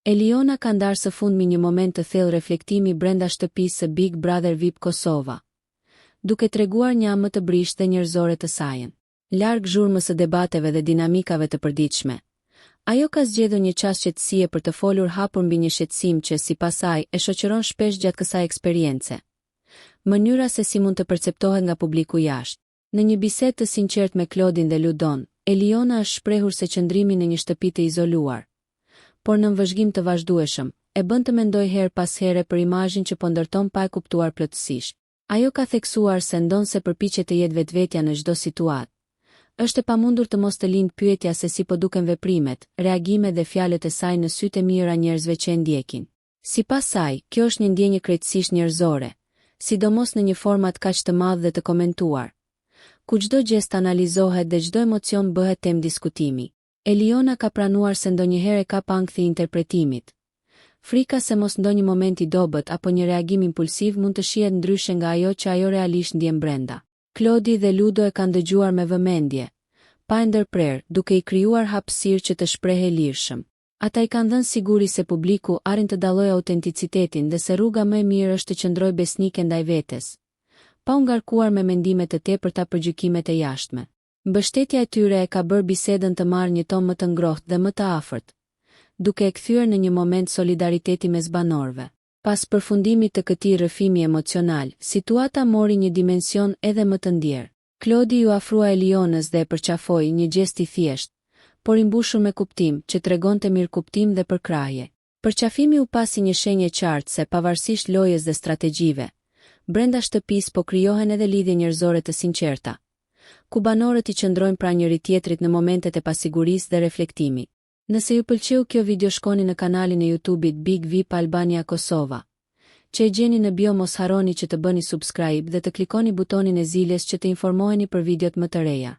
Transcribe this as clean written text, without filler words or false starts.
Eliona ka ndarë së fundmi një moment të thellë reflektimi brenda shtëpisë së Big Brother VIP Kosova, duke treguar një më të brisht dhe njerëzore të sajën. Larg zhurmës së debateve dhe dinamikave të përditshme, ajo ka zgjedhur një çast qetësie për të folur hapur mbi një shqetësim që sipas saj e shoqëron shpesh gjatë kësaj eksperience. Mënyra se si mund të perceptohet nga publiku jashtë. Në një bisedë të sinqertë me Klodin dhe Ludon, Eliona është shprehur se qëndrimi në një shtëpi të izoluar, por në vëzhgim të vazhdueshëm, e bën të mendoj her pas here për imazhin që po ndërton pa e kuptuar plotësisht. Ajo ka theksuar se ndonse përpiqet të jetë vetvetja në çdo situatë, është e pamundur të mos të lindë pyetja se si po duken veprimet, reagimet dhe fjalët e saj në sytë e mira njerëzve që e ndjekin. Sipas saj, kjo është një ndjenjë krejtësisht njerëzore, sidomos në një format kaq të madh dhe të komentuar, ku çdo gest analizohet dhe çdo emocion bëhet temë diskutimi. Eliona ka pranuar se ndonjëherë ka pankthi interpretimit. Frika se mos ndonjë moment i dobët apo një reagim impulsiv mund të shihet ndryshe nga ajo që ajo realisht ndjen brenda. Klodi dhe Ludo e kanë dëgjuar me vëmendje, pa e ndërprer, duke i krijuar hapësirë që të shprehej lirshëm. Ata i kanë dhënë siguri se publiku arrin të dallojë autenticitetin dhe se rruga më e mirë është të qëndrojë besnike ndaj vetes, pa u ngarkuar me mendime të tepërta për gjykimet e jashtme. Mbështetja e tyre e ka bërë bisedën të marrë një ton më të ngrohtë dhe më të afërt, duke e kthyer në një moment solidariteti mes banorëve. Pas përfundimit të këtij rrëfimi emocional, situata mori një dimension edhe më të ndjerë. Klodi ju afrua Elionës dhe e përqafoi, një gest i thjeshtë, por i mbushur me kuptim, që tregonte mirëkuptim dhe përkrahje. Përqafimi u pasi një shenjë e qartë se pavarësisht lojës dhe strategjive, brenda shtëpisë po krijohen edhe lidhje njerëzore të sinqerta, ku banorët i qëndrojnë pranë njëri tjetrit në momentet e pasigurisë dhe reflektimit. Nëse ju pëlqeu kjo video, shkoni në kanalin e YouTube-it Big VIP Albania Kosova, që e gjeni në bio. Mos harroni që të bëni subscribe dhe të klikoni butonin e ziljes që të informoheni për videot më të reja.